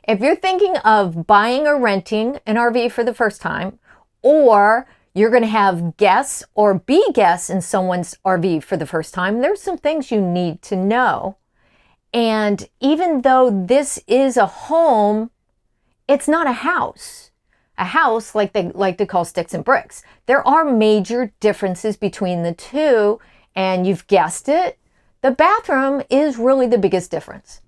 If you're thinking of buying or renting an RV for the first time, or you're going to have guests or be guests in someone's RV for the first time, there's some things you need to know. And even though this is a home, it's not a house. A house, like they like to call sticks and bricks. There are major differences between the two, and you've guessed it, the bathroom is really the biggest difference.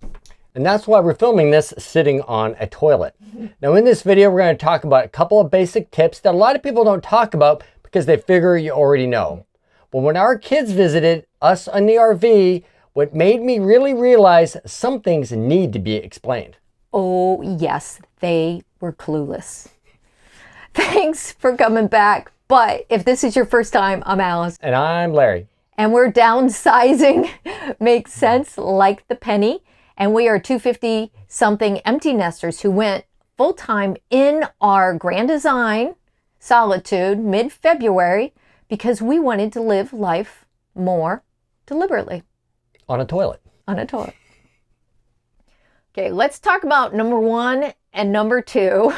And that's why we're filming this sitting on a toilet. Now in this video, we're going to talk about a couple of basic tips that a lot of people don't talk about because they figure you already know. But when our kids visited us on the RV, what made me really realize some things need to be explained. Oh yes, they were clueless. Thanks for coming back. But if this is your first time, I'm Alice. And I'm Larry. And we're downsizing. Makes sense, like the penny. And we are 250-something empty nesters who went full-time in our Grand Design solitude mid-February because we wanted to live life more deliberately. On a toilet. On a toilet. Okay, let's talk about number one and number two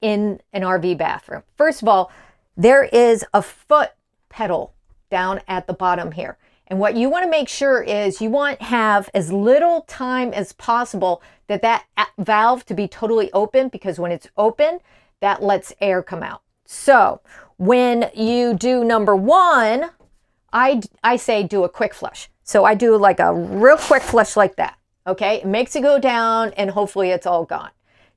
in an RV bathroom. First of all, there is a foot pedal down at the bottom here. And what you want to make sure is you want to have as little time as possible that valve to be totally open, because when it's open, that lets air come out. So when you do number one, I say do a quick flush. So I do like a real quick flush like that. Okay, it makes it go down and hopefully it's all gone.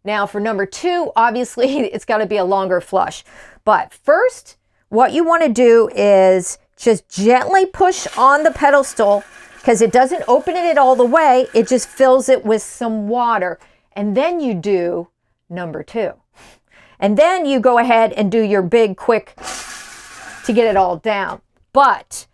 Now for number two, obviously it's got to be a longer flush. But first, what you want to do is just gently push on the pedestal, because it doesn't open it all the way. It just fills it with some water. And then you do number two. And then you go ahead and do your big quick to get it all down. But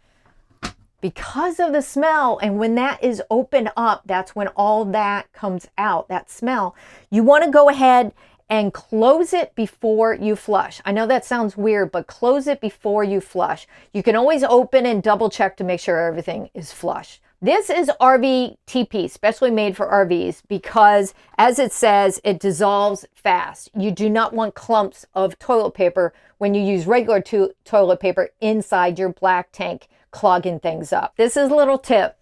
because of the smell, and when that is opened up, that's when all that comes out, that smell. You want to go ahead and close it before you flush. I know that sounds weird, but close it before you flush. You can always open and double check to make sure everything is flush. This is RV TP, specially made for RVs, because as it says, it dissolves fast. You do not want clumps of toilet paper when you use regular toilet paper inside your black tank, clogging things up. This is a little tip.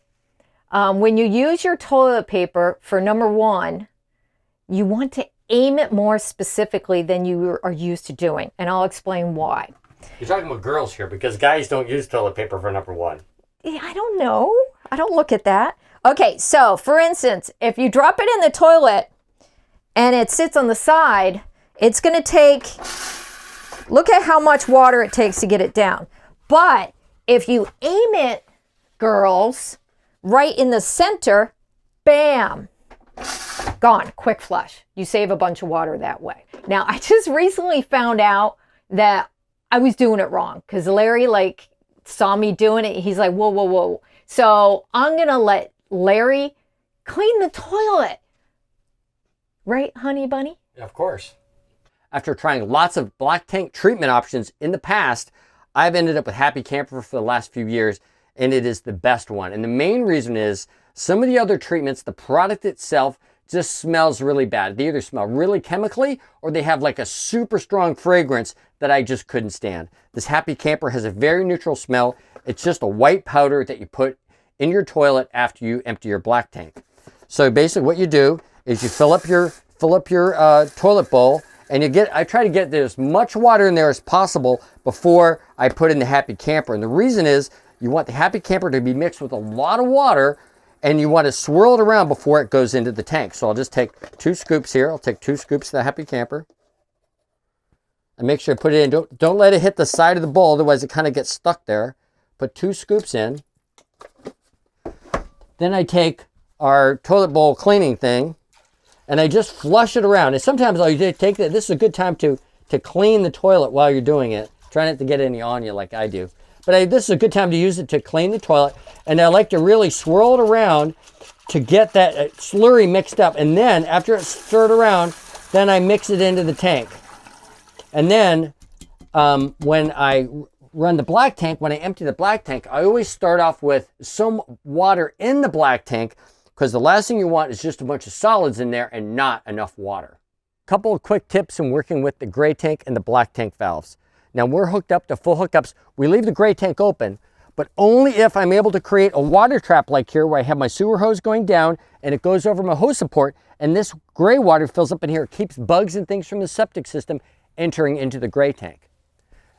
When you use your toilet paper for number one, you want to aim it more specifically than you are used to doing. And I'll explain why. You're talking about girls here, because guys don't use toilet paper for number one. Yeah, I don't know. I don't look at that. Okay, so for instance, if you drop it in the toilet and it sits on the side, it's going to take, look at how much water it takes to get it down. But if you aim it, girls, right in the center, bam, gone, quick flush. You save a bunch of water that way. Now, I just recently found out that I was doing it wrong, because Larry saw me doing it. He's like, whoa, whoa, whoa. So I'm going to let Larry clean the toilet. Right, honey bunny? Yeah, of course. After trying lots of black tank treatment options in the past, I've ended up with Happy Camper for the last few years, and it is the best one. And the main reason is some of the other treatments, the product itself just smells really bad. They either smell really chemically or they have like a super strong fragrance that I just couldn't stand. This Happy Camper has a very neutral smell. It's just a white powder that you put in your toilet after you empty your black tank. So basically what you do is you fill up your toilet bowl, and I try to get as much water in there as possible before I put in the Happy Camper. And the reason is you want the Happy Camper to be mixed with a lot of water, and you want to swirl it around before it goes into the tank. So I'll just take 2 scoops here. I'll take 2 scoops of the Happy Camper. And make sure I put it in. Don't let it hit the side of the bowl, otherwise it kind of gets stuck there. Put 2 scoops in. Then I take our toilet bowl cleaning thing, and I just flush it around. And sometimes I'll take that. This is a good time to clean the toilet while you're doing it. Try not to get any on you like I do. But this is a good time to use it to clean the toilet. And I like to really swirl it around to get that slurry mixed up. And then after it's stirred around, then I mix it into the tank. And then when I run the black tank, when I empty the black tank, I always start off with some water in the black tank, because the last thing you want is just a bunch of solids in there and not enough water. Couple of quick tips in working with the gray tank and the black tank valves. Now we're hooked up to full hookups. We leave the gray tank open, but only if I'm able to create a water trap like here where I have my sewer hose going down and it goes over my hose support, and this gray water fills up in here. It keeps bugs and things from the septic system entering into the gray tank.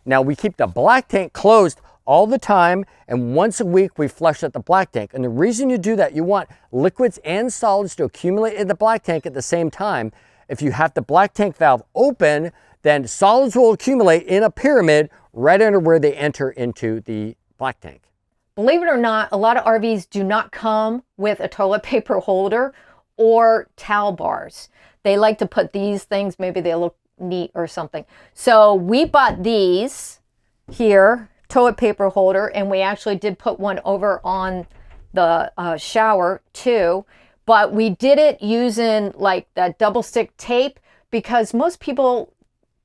Now we keep the black tank closed all the time, and once a week we flush out the black tank. And the reason you do that, you want liquids and solids to accumulate in the black tank at the same time. If you have the black tank valve open, then solids will accumulate in a pyramid right under where they enter into the black tank. Believe it or not, a lot of RVs do not come with a toilet paper holder or towel bars. They like to put these things, maybe they look neat or something. So we bought these here, toilet paper holder, and we actually did put one over on the shower too. But we did it using like that double stick tape because most people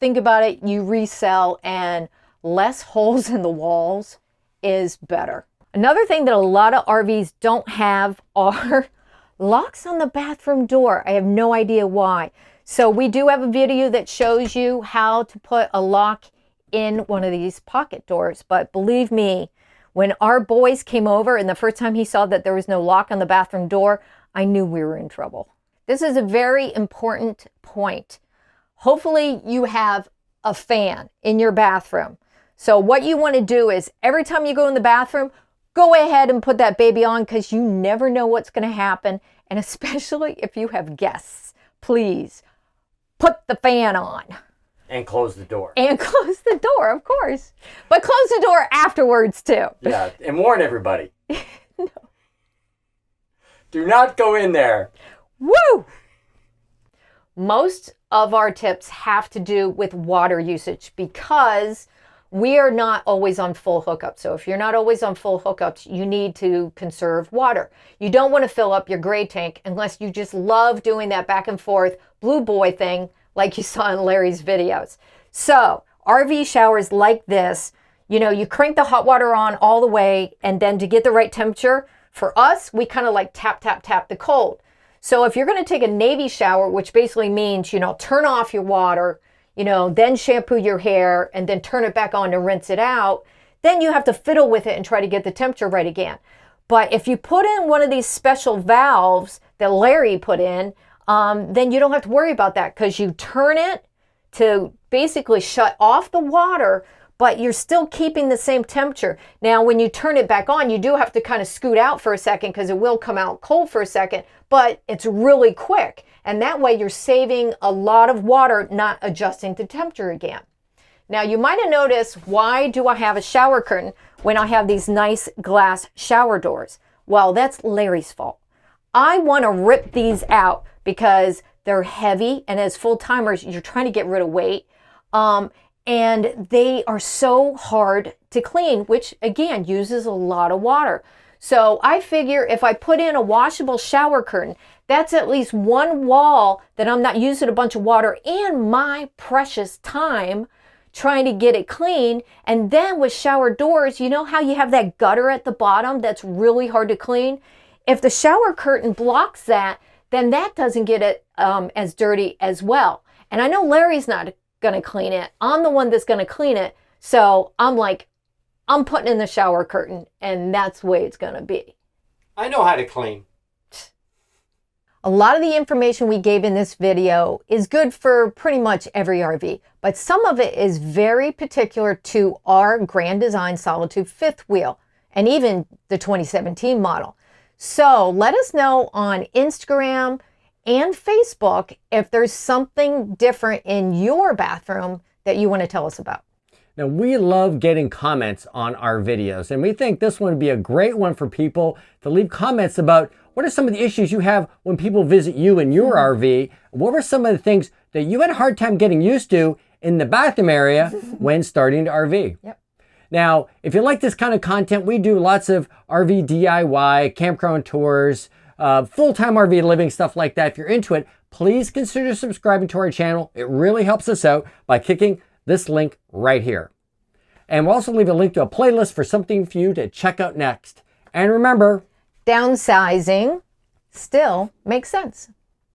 think about it, you resell, and less holes in the walls is better. Another thing that a lot of RVs don't have are locks on the bathroom door. I have no idea why. So we do have a video that shows you how to put a lock in one of these pocket doors. But believe me, when our boys came over and the first time he saw that there was no lock on the bathroom door, I knew we were in trouble. This is a very important point. Hopefully you have a fan in your bathroom. So what you want to do is every time you go in the bathroom, go ahead and put that baby on, because you never know what's going to happen. And especially if you have guests, please put the fan on. And close the door. And close the door, of course. But close the door afterwards too. Yeah, and warn everybody. No. Do not go in there. Woo! Most of our tips have to do with water usage because we are not always on full hookups. So if you're not always on full hookups, you need to conserve water. You don't want to fill up your gray tank unless you just love doing that back and forth blue boy thing like you saw in Larry's videos. So RV showers like this, you know, you crank the hot water on all the way, and then to get the right temperature, for us, we kind of like tap, tap, tap the cold. So if you're going to take a Navy shower, which basically means, you know, turn off your water, you know, then shampoo your hair and then turn it back on to rinse it out, then you have to fiddle with it and try to get the temperature right again. But if you put in one of these special valves that Larry put in, then you don't have to worry about that, because you turn it to basically shut off the water, but you're still keeping the same temperature. Now, when you turn it back on, you do have to kind of scoot out for a second because it will come out cold for a second, but it's really quick. And that way you're saving a lot of water, not adjusting the temperature again. Now, you might have noticed, why do I have a shower curtain when I have these nice glass shower doors? Well, that's Larry's fault. I want to rip these out because they're heavy, and as full-timers, you're trying to get rid of weight. And they are so hard to clean, which again uses a lot of water. So I figure if I put in a washable shower curtain, that's at least one wall that I'm not using a bunch of water and my precious time trying to get it clean. And then with shower doors, you know how you have that gutter at the bottom that's really hard to clean? If the shower curtain blocks that, then that doesn't get it as dirty as well. And I know Larry's not going to clean it. I'm the one that's going to clean it. So I'm like, I'm putting in the shower curtain, and that's the way it's going to be. I know how to clean. A lot of the information we gave in this video is good for pretty much every RV, but some of it is very particular to our Grand Design Solitude fifth wheel and even the 2017 model. So let us know on Instagram and Facebook if there's something different in your bathroom that you want to tell us about. Now, we love getting comments on our videos, and we think this one would be a great one for people to leave comments about what are some of the issues you have when people visit you in your RV. What were some of the things that you had a hard time getting used to in the bathroom area when starting to RV? Yep. Now, if you like this kind of content, we do lots of RV DIY, campground tours, full-time RV living, stuff like that. If you're into it, please consider subscribing to our channel. It really helps us out by clicking this link right here. And we'll also leave a link to a playlist for something for you to check out next. And remember, Downsizing still makes sense.